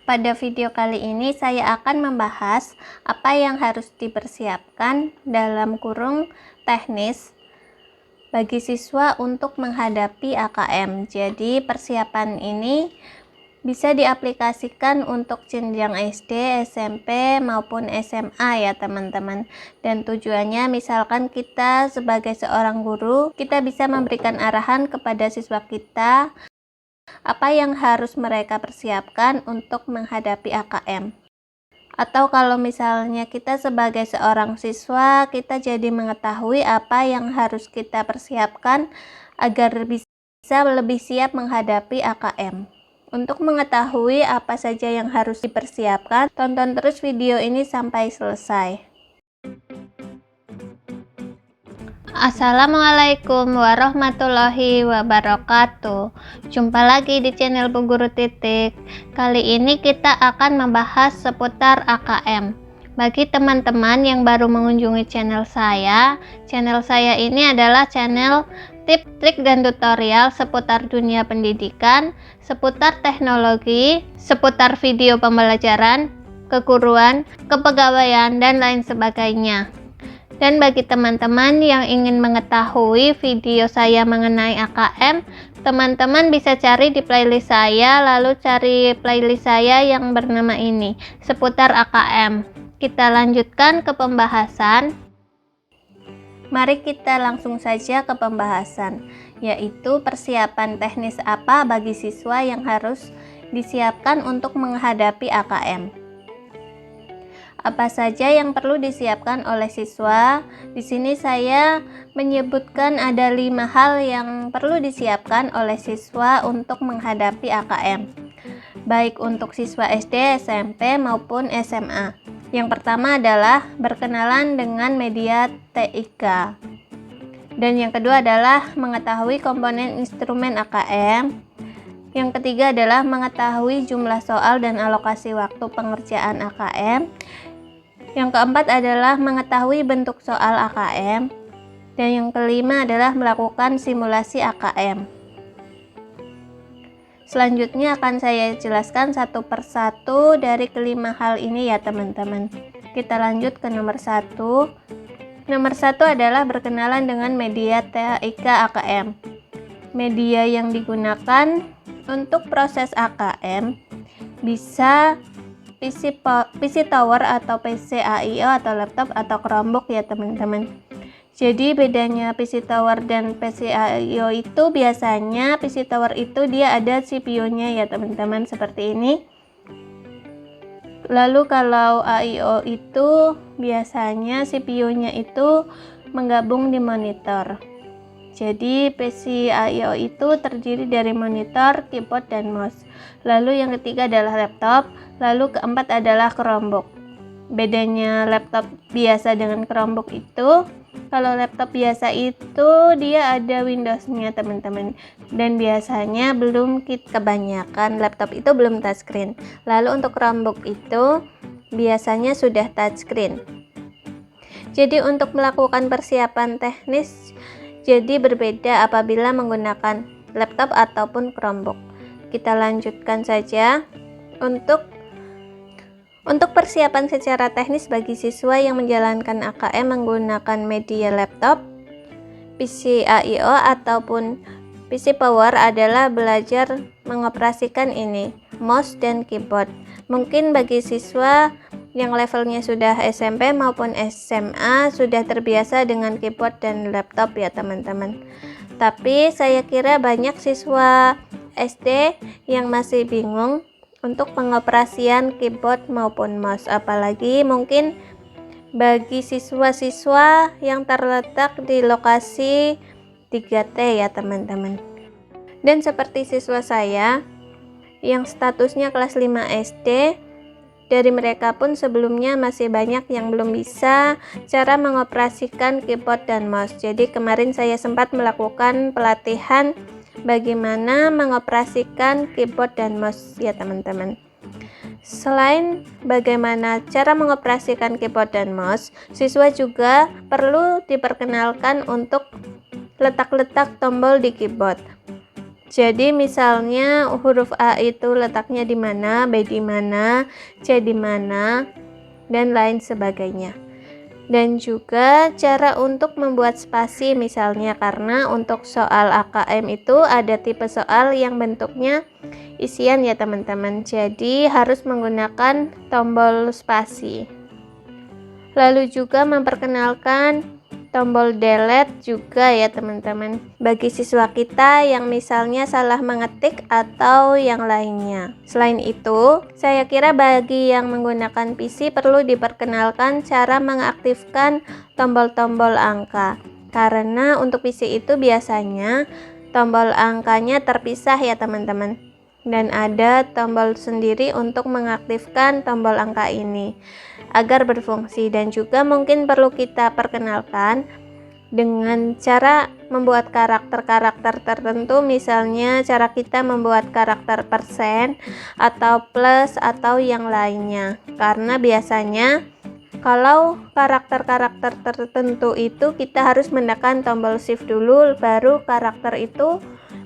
Pada video kali ini saya akan membahas apa yang harus dipersiapkan dalam kurung teknis bagi siswa untuk menghadapi AKM. Jadi persiapan ini bisa diaplikasikan untuk jenjang SD, SMP maupun SMA ya teman-teman. Dan tujuannya misalkan kita sebagai seorang guru, kita bisa memberikan arahan kepada siswa kita apa yang harus mereka persiapkan untuk menghadapi AKM. Atau kalau misalnya kita sebagai seorang siswa, kita jadi mengetahui apa yang harus kita persiapkan agar bisa lebih siap menghadapi AKM. Untuk mengetahui apa saja yang harus dipersiapkan, tonton terus video ini sampai selesai. Assalamualaikum warahmatullahi wabarakatuh. Jumpa lagi di channel Bu Guru Titik. Kali ini kita akan membahas seputar AKM. Bagi teman-teman yang baru mengunjungi channel saya ini adalah channel tips, trik, dan tutorial seputar dunia pendidikan, seputar teknologi, seputar video pembelajaran, keguruan, kepegawaian, dan lain sebagainya. Dan bagi teman-teman yang ingin mengetahui video saya mengenai AKM, teman-teman bisa cari di playlist saya, lalu cari playlist saya yang bernama ini, seputar AKM. Kita lanjutkan ke pembahasan. Mari kita langsung saja ke pembahasan, yaitu persiapan teknis apa bagi siswa yang harus disiapkan untuk menghadapi AKM. Apa saja yang perlu disiapkan oleh siswa? Di sini saya menyebutkan ada 5 hal yang perlu disiapkan oleh siswa untuk menghadapi AKM, baik untuk siswa SD, SMP, maupun SMA. Yang pertama adalah berkenalan dengan media TIK. Dan yang kedua adalah mengetahui komponen instrumen AKM. Yang ketiga adalah mengetahui jumlah soal dan alokasi waktu pengerjaan AKM. Yang keempat adalah mengetahui bentuk soal AKM. Dan yang kelima adalah melakukan simulasi AKM. Selanjutnya akan saya jelaskan satu persatu dari kelima hal ini ya teman-teman. Kita lanjut ke nomor 1. Nomor 1 adalah berkenalan dengan media TIK AKM. Media yang digunakan untuk proses AKM bisa PC Tower atau PC AIO atau laptop atau Chromebook ya teman-teman. Jadi bedanya PC Tower dan PC AIO itu biasanya PC Tower itu dia ada CPU-nya ya teman-teman seperti ini. Lalu kalau AIO itu biasanya CPU-nya itu menggabung di monitor. Jadi PC AIO itu terdiri dari monitor, keyboard, dan mouse. Lalu yang ketiga adalah laptop. Lalu keempat adalah Chromebook. Bedanya laptop biasa dengan Chromebook itu, kalau laptop biasa itu dia ada Windows-nya teman-teman. Dan biasanya kebanyakan laptop itu belum touchscreen. Lalu untuk Chromebook itu biasanya sudah touchscreen. Jadi untuk melakukan persiapan teknis jadi berbeda apabila menggunakan laptop ataupun Chromebook. Kita lanjutkan saja untuk persiapan secara teknis bagi siswa yang menjalankan AKM menggunakan media laptop, PC AIO ataupun PC Power adalah belajar mengoperasikan ini, mouse dan keyboard. Mungkin bagi siswa yang levelnya sudah SMP maupun SMA sudah terbiasa dengan keyboard dan laptop ya teman-teman. Tapi saya kira banyak siswa SD yang masih bingung untuk pengoperasian keyboard maupun mouse, apalagi mungkin bagi siswa-siswa yang terletak di lokasi 3T ya teman-teman. Dan seperti siswa saya yang statusnya kelas 5 SD, dari mereka pun sebelumnya masih banyak yang belum bisa cara mengoperasikan keyboard dan mouse. Jadi kemarin saya sempat melakukan pelatihan bagaimana mengoperasikan keyboard dan mouse ya teman-teman. Selain bagaimana cara mengoperasikan keyboard dan mouse, siswa juga perlu diperkenalkan untuk letak-letak tombol di keyboard. Jadi misalnya huruf A itu letaknya di mana, B di mana, C di mana, dan lain sebagainya. Dan juga cara untuk membuat spasi misalnya, karena untuk soal AKM itu ada tipe soal yang bentuknya isian ya teman-teman. Jadi harus menggunakan tombol spasi. Lalu juga memperkenalkan tombol delete juga ya teman-teman, bagi siswa kita yang misalnya salah mengetik atau yang lainnya. Selain itu, saya kira bagi yang menggunakan PC perlu diperkenalkan cara mengaktifkan tombol-tombol angka, karena untuk PC itu biasanya tombol angkanya terpisah ya teman-teman, dan ada tombol sendiri untuk mengaktifkan tombol angka ini agar berfungsi. Dan juga mungkin perlu kita perkenalkan dengan cara membuat karakter-karakter tertentu, misalnya cara kita membuat karakter persen atau plus atau yang lainnya, karena biasanya kalau karakter-karakter tertentu itu kita harus menekan tombol shift dulu, baru karakter itu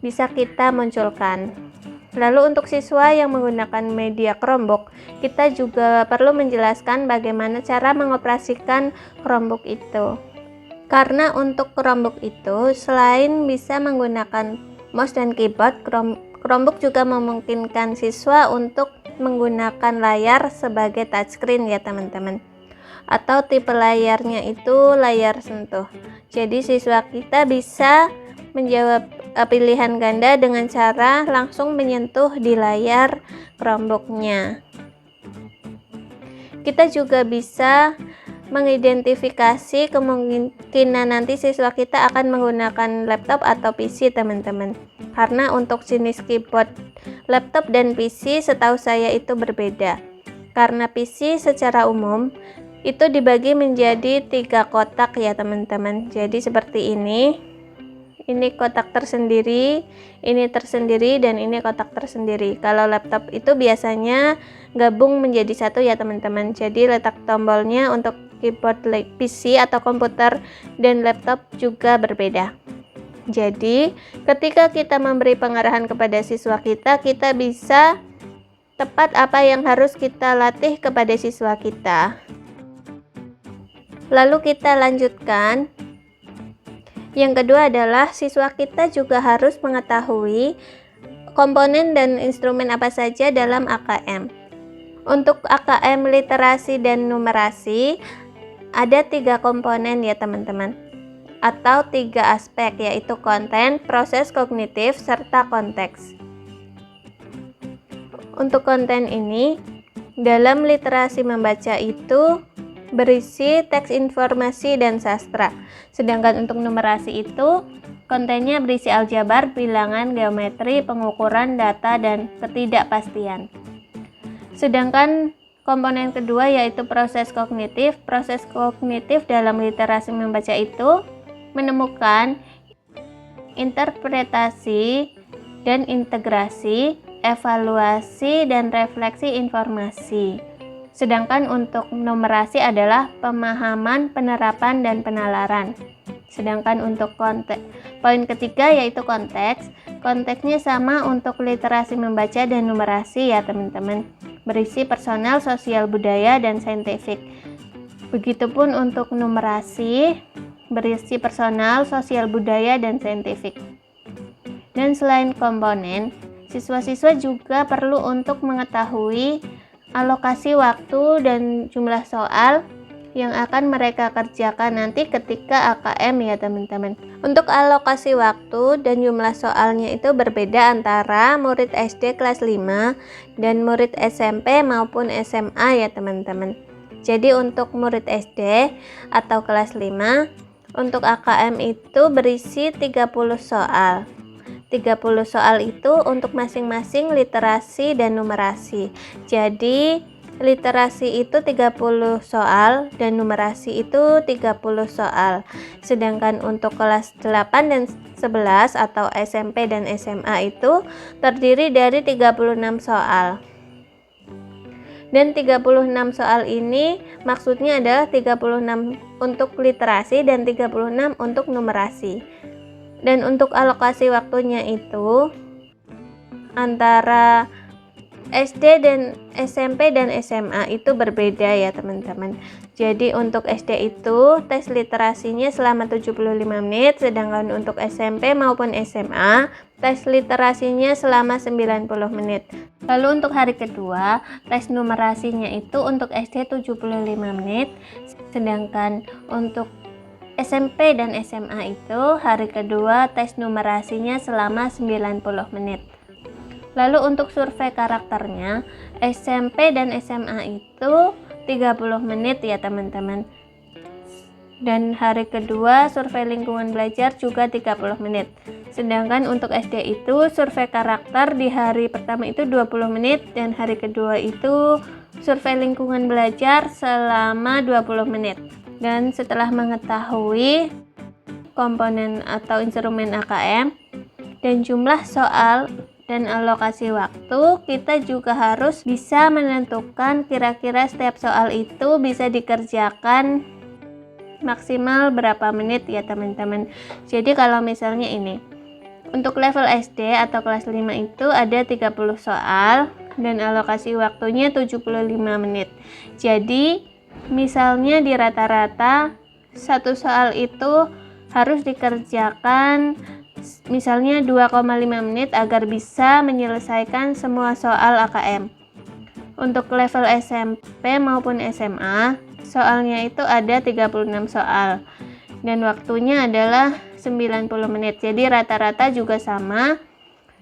bisa kita munculkan. Lalu untuk siswa yang menggunakan media Chromebook, kita juga perlu menjelaskan bagaimana cara mengoperasikan Chromebook itu. Karena untuk Chromebook itu selain bisa menggunakan mouse dan keyboard, Chromebook juga memungkinkan siswa untuk menggunakan layar sebagai touchscreen ya teman-teman. Atau tipe layarnya itu layar sentuh. Jadi siswa kita bisa menjawab pilihan ganda dengan cara langsung menyentuh di layar Chromebook-nya. Kita juga bisa mengidentifikasi kemungkinan nanti siswa kita akan menggunakan laptop atau PC teman-teman. Karena untuk jenis keyboard laptop dan PC setahu saya itu berbeda. Karena PC secara umum itu dibagi menjadi 3 kotak ya teman-teman. Jadi seperti ini kotak tersendiri, ini tersendiri, dan ini kotak tersendiri. Kalau laptop itu biasanya gabung menjadi satu ya teman-teman. Jadi letak tombolnya untuk keyboard PC atau komputer dan laptop juga berbeda. Jadi ketika kita memberi pengarahan kepada siswa kita bisa tepat apa yang harus kita latih kepada siswa kita. Lalu kita lanjutkan. Yang kedua adalah siswa kita juga harus mengetahui komponen dan instrumen apa saja dalam AKM. Untuk AKM literasi dan numerasi ada 3 komponen ya teman-teman, atau 3 aspek, yaitu konten, proses kognitif, serta konteks. Untuk konten ini dalam literasi membaca itu berisi teks, informasi, dan sastra. Sedangkan untuk numerasi itu kontennya berisi aljabar, bilangan, geometri, pengukuran, data, dan ketidakpastian. Sedangkan komponen kedua yaitu proses kognitif. Proses kognitif dalam literasi membaca itu menemukan interpretasi dan integrasi, evaluasi, dan refleksi informasi. Sedangkan untuk numerasi adalah pemahaman, penerapan, dan penalaran. Sedangkan untuk poin ketiga yaitu konteks. Konteksnya sama untuk literasi membaca dan numerasi ya teman-teman. Berisi personal, sosial, budaya, dan saintifik. Begitupun untuk numerasi, berisi personal, sosial, budaya, dan saintifik. Dan selain komponen, siswa-siswa juga perlu untuk mengetahui alokasi waktu dan jumlah soal yang akan mereka kerjakan nanti ketika AKM ya teman-teman. Untuk alokasi waktu dan jumlah soalnya itu berbeda antara murid SD kelas 5 dan murid SMP maupun SMA ya teman-teman. Jadi untuk murid SD atau kelas 5, untuk AKM itu berisi 30 soal. 30 soal itu untuk masing-masing literasi dan numerasi. Jadi literasi itu 30 soal dan numerasi itu 30 soal. Sedangkan untuk kelas 8 dan 11 atau SMP dan SMA itu terdiri dari 36 soal. Dan 36 soal ini maksudnya adalah 36 untuk literasi dan 36 untuk numerasi. Dan untuk alokasi waktunya itu antara SD dan SMP dan SMA itu berbeda ya teman-teman. Jadi untuk SD itu tes literasinya selama 75 menit, sedangkan untuk SMP maupun SMA tes literasinya selama 90 menit. Lalu untuk hari kedua, tes numerasinya itu untuk SD 75 menit, sedangkan untuk SMP dan SMA itu hari kedua tes numerasinya selama 90 menit. Lalu untuk survei karakternya, SMP dan SMA itu 30 menit ya teman-teman. Dan hari kedua survei lingkungan belajar juga 30 menit. Sedangkan untuk SD itu survei karakter di hari pertama itu 20 menit dan hari kedua itu survei lingkungan belajar selama 20 menit. Dan setelah mengetahui komponen atau instrumen AKM dan jumlah soal dan alokasi waktu, kita juga harus bisa menentukan kira-kira setiap soal itu bisa dikerjakan maksimal berapa menit ya teman-teman. Jadi kalau misalnya ini untuk level SD atau kelas 5 itu ada 30 soal dan alokasi waktunya 75 menit. Jadi misalnya di rata-rata satu soal itu harus dikerjakan misalnya 2,5 menit agar bisa menyelesaikan semua soal AKM. Untuk level SMP maupun SMA, soalnya itu ada 36 soal dan waktunya adalah 90 menit. Jadi rata-rata juga sama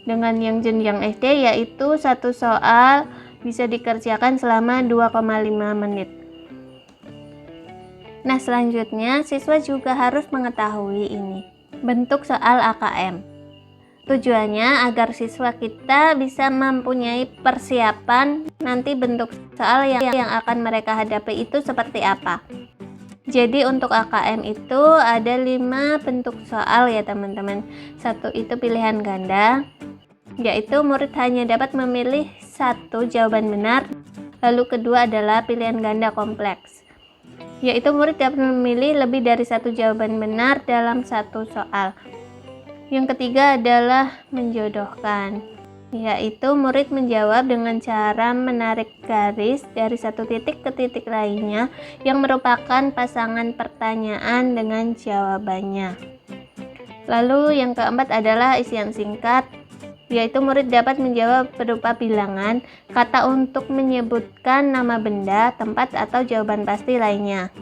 dengan yang jenjang SD, yaitu satu soal bisa dikerjakan selama 2,5 menit. Nah, selanjutnya siswa juga harus mengetahui ini bentuk soal AKM. Tujuannya agar siswa kita bisa mempunyai persiapan nanti bentuk soal yang akan mereka hadapi itu seperti apa. Jadi untuk AKM itu ada 5 bentuk soal ya teman-teman. Satu itu pilihan ganda, yaitu murid hanya dapat memilih satu jawaban benar. Lalu kedua adalah pilihan ganda kompleks, yaitu murid dapat memilih lebih dari satu jawaban benar dalam satu soal. Yang ketiga adalah menjodohkan, yaitu murid menjawab dengan cara menarik garis dari satu titik ke titik lainnya yang merupakan pasangan pertanyaan dengan jawabannya. Lalu yang keempat adalah isian singkat, yaitu murid dapat menjawab berupa bilangan, kata untuk menyebutkan nama benda, tempat, atau jawaban pasti lainnya.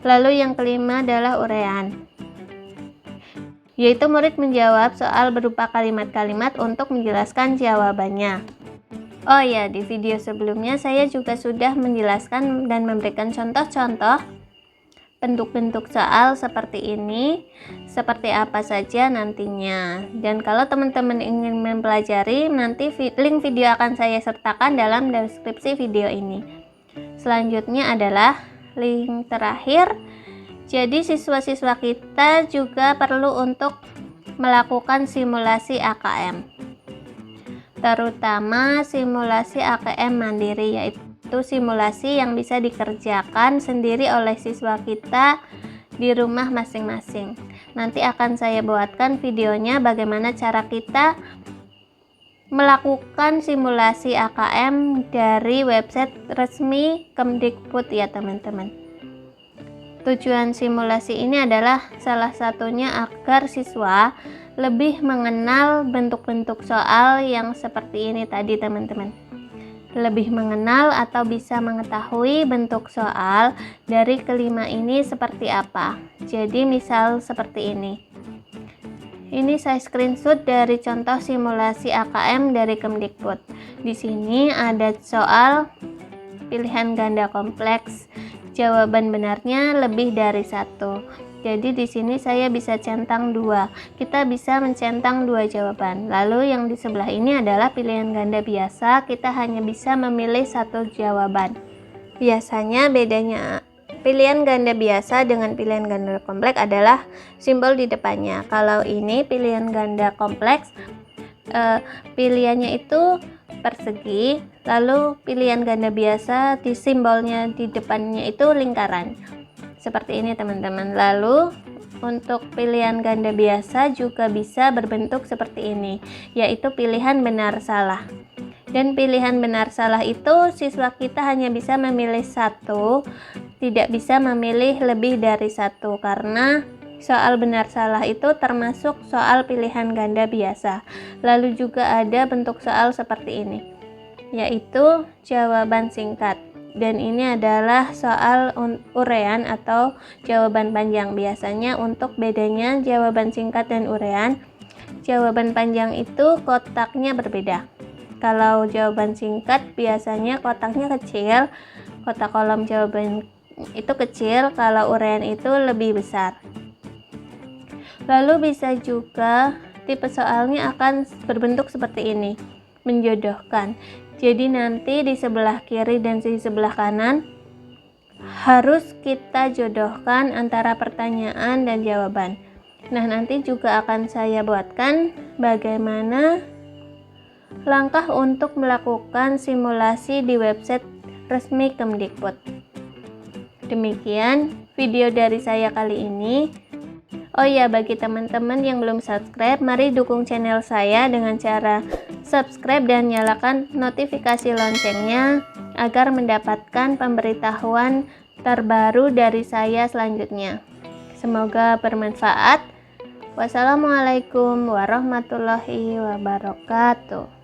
Lalu yang kelima adalah uraian, yaitu murid menjawab soal berupa kalimat-kalimat untuk menjelaskan jawabannya. Oh ya, di video sebelumnya saya juga sudah menjelaskan dan memberikan contoh-contoh bentuk-bentuk soal seperti ini, seperti apa saja nantinya. Dan kalau teman-teman ingin mempelajari, nanti link video akan saya sertakan dalam deskripsi video ini. Selanjutnya adalah link terakhir. Jadi siswa-siswa kita juga perlu untuk melakukan simulasi AKM, terutama simulasi AKM mandiri, yaitu simulasi yang bisa dikerjakan sendiri oleh siswa kita di rumah masing-masing. Nanti akan saya buatkan videonya bagaimana cara kita melakukan simulasi AKM dari website resmi Kemdikbud ya teman-teman. Tujuan simulasi ini adalah salah satunya agar siswa lebih mengenal bentuk-bentuk soal yang seperti ini tadi teman-teman. Lebih mengenal atau bisa mengetahui bentuk soal dari kelima ini seperti apa. Jadi misal seperti ini. Ini saya screenshot dari contoh simulasi AKM dari Kemdikbud. Di sini ada soal pilihan ganda kompleks. Jawaban benarnya lebih dari satu. Jadi di sini saya bisa centang 2. Kita bisa mencentang 2 jawaban. Lalu yang di sebelah ini adalah pilihan ganda biasa. Kita hanya bisa memilih satu jawaban. Biasanya bedanya pilihan ganda biasa dengan pilihan ganda kompleks adalah simbol di depannya. Kalau ini pilihan ganda kompleks, pilihannya itu persegi, lalu pilihan ganda biasa di simbolnya di depannya itu lingkaran seperti ini teman-teman. Lalu untuk pilihan ganda biasa juga bisa berbentuk seperti ini, yaitu pilihan benar salah. Dan pilihan benar salah itu siswa kita hanya bisa memilih satu, tidak bisa memilih lebih dari satu, karena soal benar salah itu termasuk soal pilihan ganda biasa. Lalu juga ada bentuk soal seperti ini, yaitu jawaban singkat. Dan ini adalah soal urean atau jawaban panjang. Biasanya untuk bedanya jawaban singkat dan urean, jawaban panjang itu kotaknya berbeda. Kalau jawaban singkat biasanya kotaknya kecil, kotak kolom jawaban itu kecil, kalau urean itu lebih besar. Lalu bisa juga tipe soalnya akan berbentuk seperti ini, menjodohkan. Jadi nanti di sebelah kiri dan di sebelah kanan harus kita jodohkan antara pertanyaan dan jawaban. Nah, nanti juga akan saya buatkan bagaimana langkah untuk melakukan simulasi di website resmi Kemdikbud. Demikian video dari saya kali ini. Oh ya, bagi teman-teman yang belum subscribe, mari dukung channel saya dengan cara subscribe dan nyalakan notifikasi loncengnya agar mendapatkan pemberitahuan terbaru dari saya selanjutnya. Semoga bermanfaat. Wassalamualaikum warahmatullahi wabarakatuh.